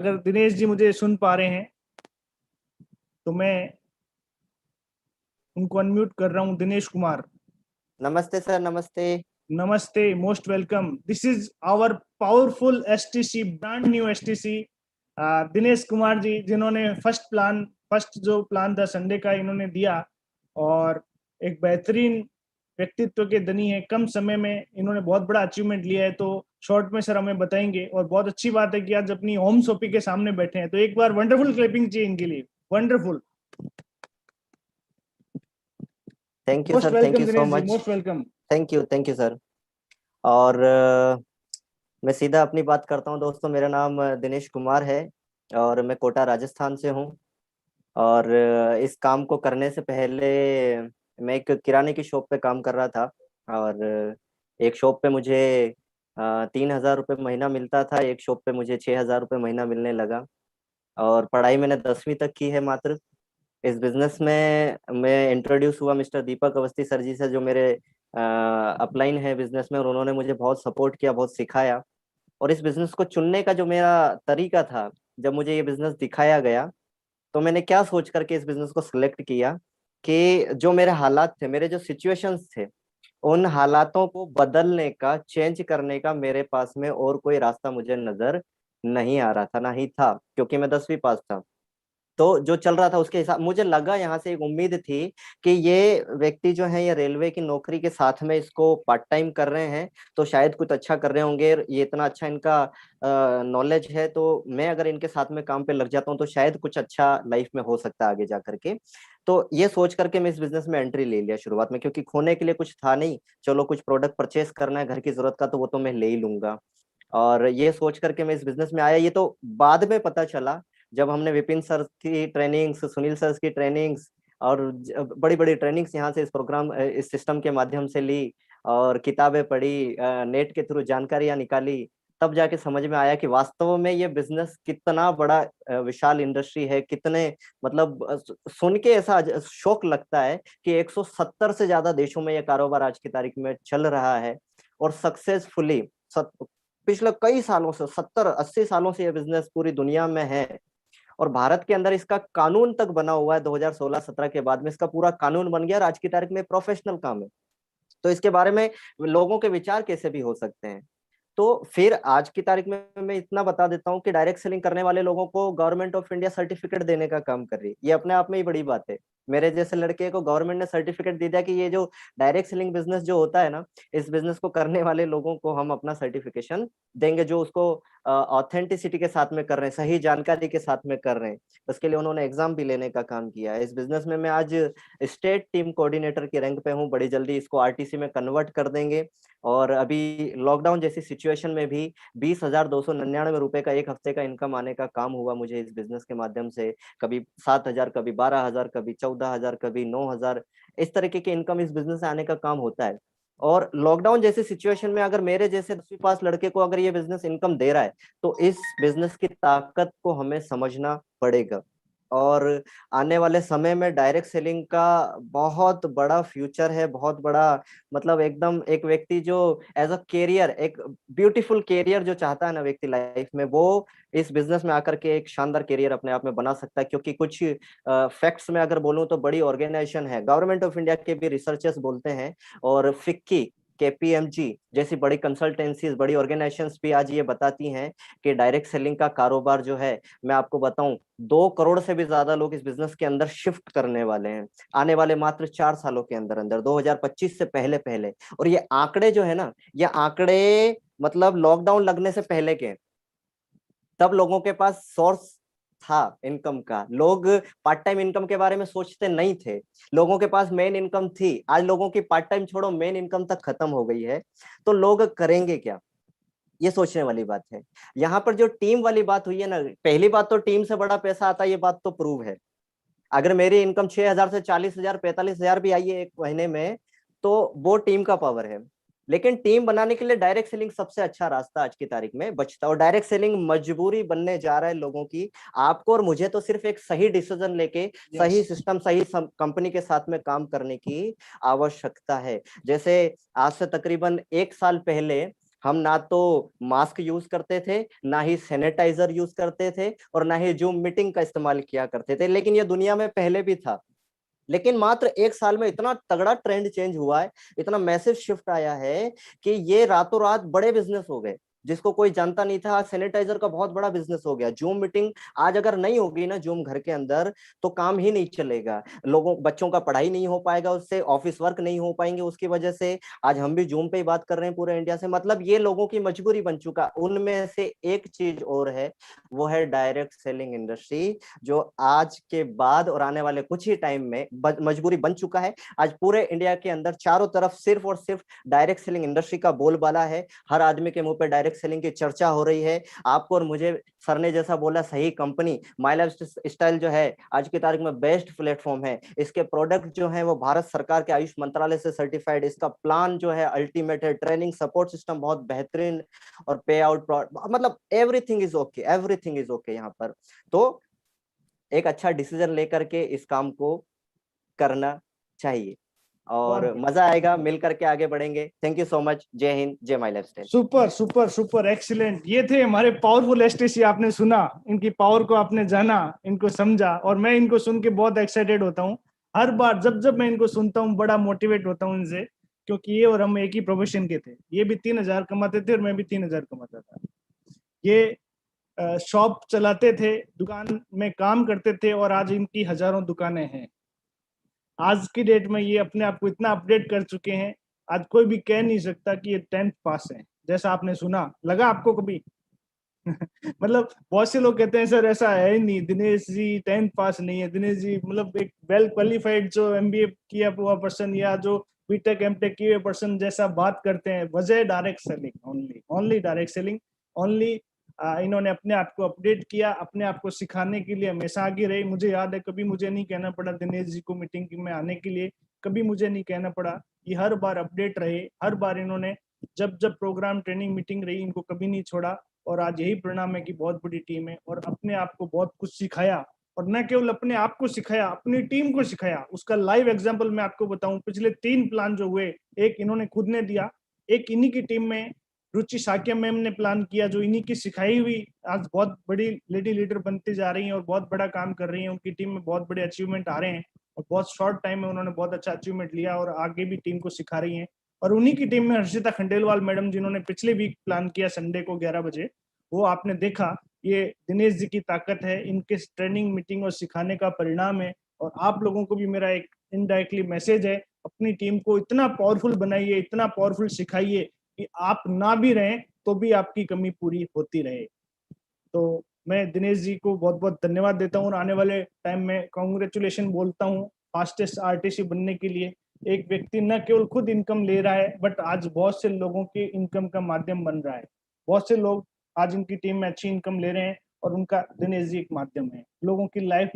अगर दिनेश जी मुझे सुन पा रहे हैं तो मैं उनको अनम्यूट कर रहा हूं। दिनेश कुमार, नमस्ते सर, नमस्ते। नमस्ते, most welcome. This is our powerful STC, brand new STC. Dinesh Kumar ji, जिन्होंने फर्स्ट जो प्लान था संडे का, इन्होंने दिया और एक बेहतरीन व्यक्तित्व के धनी है। कम समय में इन्होंने बहुत बड़ा अचीवमेंट लिया है, तो शॉर्ट में सर हमें बताएंगे। और बहुत अच्छी बात है कि आज अपनी होम शॉपी के सामने बैठे हैं, तो एक बार वंडरफुल क्लैपिंग चाहिए इनके लिए। Wonderful. Thank you most sir, thank welcome you so Dinesh ji, much. Most welcome. Thank you sir. और मैं सीधा अपनी बात करता हूँ दोस्तों। मेरा नाम दिनेश कुमार है और मैं कोटा राजस्थान से हूँ। और इस काम को करने से पहले मैं एक किराने की शॉप पे काम कर रहा था। और एक शॉप पे मुझे 3,000 रुपये महीना मिलता था, एक शॉप पे मुझे 6,000 रुपये महीना मिलने लगा। और पढ़ाई मैंने 10वीं तक की है मात्र। इस बिजनेस में मैं इंट्रोड्यूस हुआ मिस्टर दीपक अवस्थी सर जी से, जो मेरे अपलाइन है बिजनेस में, और उन्होंने मुझे बहुत सपोर्ट किया, बहुत सिखाया। और इस बिजनेस को चुनने का जो मेरा तरीका था, जब मुझे ये बिजनेस दिखाया गया, तो मैंने क्या सोच करके इस बिजनेस को सिलेक्ट किया कि जो मेरे हालात थे, मेरे जो सिचुएशंस थे, उन हालातों को बदलने का, चेंज करने का मेरे पास में और कोई रास्ता मुझे नजर नहीं आ रहा था, ना ही था, क्योंकि मैं 10वीं पास था। तो जो चल रहा था उसके हिसाब मुझे लगा, यहाँ से एक उम्मीद थी कि ये व्यक्ति जो है, ये रेलवे की नौकरी के साथ में इसको पार्ट टाइम कर रहे हैं, तो शायद कुछ अच्छा कर रहे होंगे। ये इतना अच्छा इनका नॉलेज है, तो मैं अगर इनके साथ में काम पे लग जाता हूँ तो शायद कुछ अच्छा लाइफ में हो सकता है आगे जा करके। तो ये सोच करके मैं इस बिजनेस में एंट्री ले लिया शुरुआत में, क्योंकि खोने के लिए कुछ था नहीं। चलो कुछ प्रोडक्ट परचेस करना है घर की जरूरत का, तो वो तो मैं ले ही लूंगा। और ये सोच करके मैं इस बिजनेस में आया। ये तो बाद में पता चला, जब हमने विपिन सर की ट्रेनिंग्स, सुनील सर की ट्रेनिंग्स और बड़ी बड़ी ट्रेनिंग्स यहाँ से इस सिस्टम के माध्यम से ली, और किताबें पढ़ी, नेट के थ्रू जानकारियां निकाली, तब जाके समझ में आया कि वास्तव में ये बिजनेस कितना बड़ा विशाल इंडस्ट्री है। कितने मतलब सुन के ऐसा शौक लगता है कि 170 से ज्यादा देशों में ये कारोबार आज की तारीख में चल रहा है, और सक्सेसफुली पिछले कई सालों से, 70-80 सालों से ये बिजनेस पूरी दुनिया में है। और भारत के अंदर इसका कानून तक बना हुआ है। 2016-17 के बाद में इसका पूरा कानून बन गया, और आज की तारीख में प्रोफेशनल काम है। तो इसके बारे में लोगों के विचार कैसे भी हो सकते हैं। तो फिर आज की तारीख में मैं इतना बता देता हूँ कि डायरेक्ट सेलिंग करने वाले लोगों को गवर्नमेंट ऑफ इंडिया सर्टिफिकेट देने का काम कर रही है। ये अपने आप में ही बड़ी बात है। मेरे जैसे लड़के को गवर्नमेंट ने सर्टिफिकेट दे दिया कि ये जो डायरेक्ट सेलिंग बिजनेस जो होता है ना, इस बिजनेस को करने वाले लोगों को हम अपना सर्टिफिकेशन देंगे, जो उसको ऑथेंटिसिटी के साथ में कर रहे हैं, सही जानकारी के साथ में कर रहे हैं। उसके लिए उन्होंने एग्जाम भी लेने का काम किया है। इस बिजनेस में मैं आज स्टेट टीम कोऑर्डिनेटर के रैंक पे हूँ। बड़ी जल्दी इसको आरटीसी में कन्वर्ट कर देंगे। और अभी लॉकडाउन जैसी सिचुएशन में भी 20,299 रुपए का एक हफ्ते का इनकम आने का काम हुआ मुझे इस बिजनेस के माध्यम से। कभी 7,000, कभी 12,000, कभी 14,000, कभी 9,000, इस तरीके के इनकम इस बिजनेस से आने का काम होता है। और लॉकडाउन जैसी सिचुएशन में अगर मेरे जैसे 10वीं पास लड़के को अगर ये बिजनेस इनकम दे रहा है, तो इस बिजनेस की ताकत को हमें समझना पड़ेगा। और आने वाले समय में डायरेक्ट सेलिंग का बहुत बड़ा फ्यूचर है, बहुत बड़ा। मतलब एकदम एक व्यक्ति जो एज अ कैरियर, एक ब्यूटीफुल कैरियर जो चाहता है ना व्यक्ति लाइफ में, वो इस बिजनेस में आकर के एक शानदार कैरियर अपने आप में बना सकता है। क्योंकि कुछ फैक्ट्स में अगर बोलूं तो बड़ी ऑर्गेनाइजेशन है, गवर्नमेंट ऑफ इंडिया के भी रिसर्चर्स बोलते हैं, और फिक्की, केपीएमजी जैसी बड़ी कंसल्टेंसीज, बड़ी ऑर्गेनाइजेशंस भी आज ये बताती हैं कि डायरेक्ट सेलिंग का कारोबार जो है, मैं आपको बताऊं, 2 करोड़ से भी ज्यादा लोग इस बिजनेस के अंदर शिफ्ट करने वाले हैं आने वाले मात्र 4 सालों के अंदर अंदर, 2025 से पहले पहले। और ये आंकड़े जो है ना, ये आंकड़े मतलब लॉकडाउन लगने से पहले के, तब लोगों के पास सोर्स था इनकम का। लोग पार्ट टाइम इनकम के बारे में सोचते नहीं थे, लोगों के पास मेन इनकम थी। आज लोगों की पार्ट टाइम छोड़ो, मेन इनकम तक खत्म हो गई है, तो लोग करेंगे क्या, ये सोचने वाली बात है। यहाँ पर जो टीम वाली बात हुई है ना, पहली बात तो टीम से बड़ा पैसा आता है, ये बात तो प्रूव है। अगर मेरी इनकम 6,000 से 40,000, 45,000 भी आई है एक महीने में, तो वो टीम का पावर है। लेकिन टीम बनाने के लिए डायरेक्ट सेलिंग सबसे अच्छा रास्ता आज की तारीख में बचता है। और डायरेक्ट सेलिंग मजबूरी बनने जा रहा है लोगों की। आपको और मुझे तो सिर्फ एक सही डिसीजन लेके, सही सिस्टम, सही कंपनी के साथ में काम करने की आवश्यकता है। जैसे आज से तकरीबन 1 साल पहले हम ना तो मास्क यूज करते थे, ना ही सैनिटाइजर यूज करते थे, और ना ही जूम मीटिंग का इस्तेमाल किया करते थे। लेकिन ये दुनिया में पहले भी था। लेकिन मात्र 1 साल में इतना तगड़ा ट्रेंड चेंज हुआ है, इतना मैसिव शिफ्ट आया है कि ये रातों रात बड़े बिजनेस हो गए, जिसको कोई जानता नहीं था। आज सैनिटाइजर का बहुत बड़ा बिजनेस हो गया। जूम मीटिंग आज अगर नहीं होगी ना जूम घर के अंदर, तो काम ही नहीं चलेगा। लोगों बच्चों का पढ़ाई नहीं हो पाएगा उससे, ऑफिस वर्क नहीं हो पाएंगे उसकी वजह से। आज हम भी जूम पे ही बात कर रहे हैं पूरे इंडिया से। मतलब ये लोगों की मजबूरी बन चुका। उनमें से एक चीज और है, वो है डायरेक्ट सेलिंग इंडस्ट्री, जो आज के बाद और आने वाले कुछ ही टाइम में मजबूरी बन चुका है। आज पूरे इंडिया के अंदर चारों तरफ सिर्फ और सिर्फ डायरेक्ट सेलिंग इंडस्ट्री का बोलबाला है। हर आदमी के मुंह पे डायरेक्ट सेलिंग की चर्चा हो रही है। आपको और मुझे सर ने जैसा बोला, सही कंपनी माई लाइफ स्टाइल जो है आज की तारीख में बेस्ट प्लेटफॉर्म है। इसके प्रोडक्ट जो है वो भारत सरकार के आयुष मंत्रालय से सर्टिफाइड। इसका प्लान जो है अल्टीमेट है, ट्रेनिंग सपोर्ट सिस्टम बहुत बेहतरीन, और पे आउट, मतलब everything is okay, everything is okay यहाँ पर। तो एक अच्छा डिसीजन लेकर के इस काम को करना चाहिए, बहुत और बढ़िया। मजा आएगा, मिल करके आगे बढ़ेंगे। Thank you so much. Jai Hind, Jai my lifestyle. Super super super excellent. ये थे हमारे पावरफुल एसटीसी। आपने सुना, इनकी पावर को आपने जाना, इनको समझा, और मैं इनको सुन के बहुत एक्साइटेड होता हूँ। हर बार जब जब मैं इनको सुनता हूँ बड़ा मोटिवेट होता हूँ इनसे, क्योंकि ये और हम एक ही प्रोफेशन के थे। ये भी 3,000 कमाते थे और मैं भी 3,000 कमाता था। ये शॉप चलाते थे, दुकान में काम करते थे, और आज इनकी हजारों दुकानें हैं। आज की डेट में ये अपने आप को इतना अपडेट कर चुके हैं, आज कोई भी कह नहीं सकता कि ये 10th पास है। जैसा आपने सुना, लगा आपको कभी? मतलब बहुत से लोग कहते हैं सर ऐसा है ही नहीं, दिनेश जी 10th पास नहीं है। दिनेश जी मतलब एक वेल क्वालिफाइड जो एमबीए किया हुआ पर्सन या जो बीटेक एमटेक किए हुए पर्सन जैसा बात करते हैं। वजह direct selling, only only direct selling, only. इन्होंने अपने आप को अपडेट किया, अपने आप को सिखाने के लिए हमेशा आगे रही। मुझे याद है कभी मुझे नहीं कहना पड़ा दिनेश जी को मीटिंग में आने के लिए, कभी मुझे नहीं कहना पड़ा। ये हर बार अपडेट रहे, हर बार इन्होंने जब जब प्रोग्राम ट्रेनिंग मीटिंग रही इनको कभी नहीं छोड़ा। और आज यही परिणाम है कि बहुत बड़ी टीम है, और अपने आप को बहुत कुछ सिखाया। और न केवल अपने आप को सिखाया, अपनी टीम को सिखाया। उसका लाइव एग्जांपल मैं आपको बताऊं, पिछले 3 प्लान जो हुए, एक इन्होंने खुद ने दिया, एक इन्हीं की टीम में रुचि साकिया मैम ने प्लान किया, जो इन्हीं की सिखाई हुई आज बहुत बड़ी लेडी लीडर बनती जा रही हैं और बहुत बड़ा काम कर रही हैं। उनकी टीम में बहुत बड़े अचीवमेंट आ रहे हैं, और बहुत शॉर्ट टाइम में उन्होंने बहुत अच्छा अचीवमेंट लिया और आगे भी टीम को सिखा रही हैं। और उन्हीं की टीम में हर्षिता खंडेलवाल मैडम, जिन्होंने पिछले वीक प्लान किया संडे को 11 बजे, वो आपने देखा। ये दिनेश जी की ताकत है, इनके ट्रेनिंग मीटिंग और सिखाने का परिणाम है। और आप लोगों को भी मेरा एक इनडायरेक्टली मैसेज है, अपनी टीम को इतना पावरफुल बनाइए, इतना पावरफुल सिखाइए कि आप ना भी रहें तो भी आपकी कमी पूरी होती रहे। तो मैं दिनेश जी को बहुत बहुत धन्यवाद देता हूँ, और आने वाले टाइम में कांग्रेचुलेशन बोलता हूँ फास्टेस्ट आरटीसी बनने के लिए। एक व्यक्ति न केवल खुद इनकम ले रहा है, बट आज बहुत से लोगों के इनकम का माध्यम बन रहा है। बहुत से लोग आज इनकी टीम में अच्छी इनकम ले रहे हैं, और उनका दिनेश जी एक माध्यम है लोगों की लाइफ